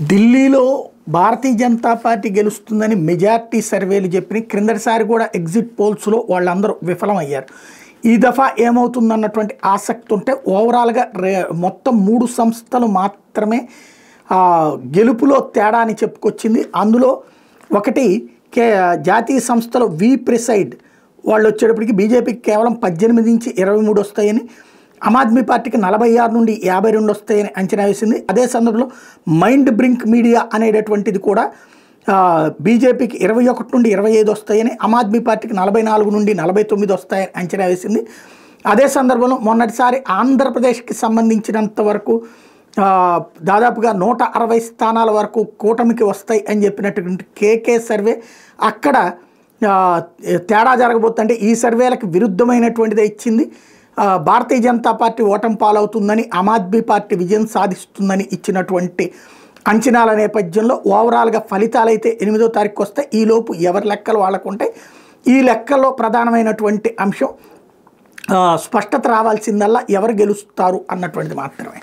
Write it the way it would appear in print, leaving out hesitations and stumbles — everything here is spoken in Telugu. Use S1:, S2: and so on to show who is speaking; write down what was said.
S1: ఢిల్లీలో భారతీయ జనతా పార్టీ గెలుస్తుందని మెజార్టీ సర్వేలు చెప్పినాయి. క్రిందటిసారి కూడా ఎగ్జిట్ పోల్స్లో వాళ్ళందరూ విఫలమయ్యారు. ఈ దఫా ఏమవుతుందన్నటువంటి ఆసక్తి ఉంటే ఓవరాల్గా మొత్తం 3 సంస్థలు మాత్రమే గెలుపులో తేడా అని చెప్పుకొచ్చింది. అందులో ఒకటి జాతీయ సంస్థలో ప్రిసైడ్ వాళ్ళు వచ్చేటప్పటికి బీజేపీకి కేవలం 18 నుంచి 23 వస్తాయని, ఆమ్ ఆద్మీ పార్టీకి 46 నుండి 52 వస్తాయని అంచనా వేసింది. అదే సందర్భంలో మైండ్ బ్రింక్ మీడియా అనేటటువంటిది కూడా బీజేపీకి 21 నుండి 25 వస్తాయని, ఆమ్ ఆద్మీ పార్టీకి 44 నుండి 49 వస్తాయని అంచనా వేసింది. అదే సందర్భంలో మొన్నటిసారి ఆంధ్రప్రదేశ్కి సంబంధించినంత వరకు దాదాపుగా 160 స్థానాల వరకు కూటమికి వస్తాయి అని చెప్పినటువంటి కేకే సర్వే అక్కడ తేడా జరగబోతుంటే ఈ సర్వేలకు విరుద్ధమైనటువంటిదే ఇచ్చింది. భారతీయ జనతా పార్టీ ఓటమి పాలవుతుందని, ఆమ్ ఆద్మీ పార్టీ విజయం సాధిస్తుందని ఇచ్చినటువంటి అంచనాల నేపథ్యంలో ఓవరాల్గా ఫలితాలు అయితే 8వ తారీఖుకి వస్తాయి. ఈలోపు ఎవరి లెక్కలు వాళ్ళకు ఉంటాయి. ఈ లెక్కల్లో ప్రధానమైనటువంటి అంశం స్పష్టత రావాల్సిందల్లా ఎవరు గెలుస్తారు అన్నటువంటిది మాత్రమే.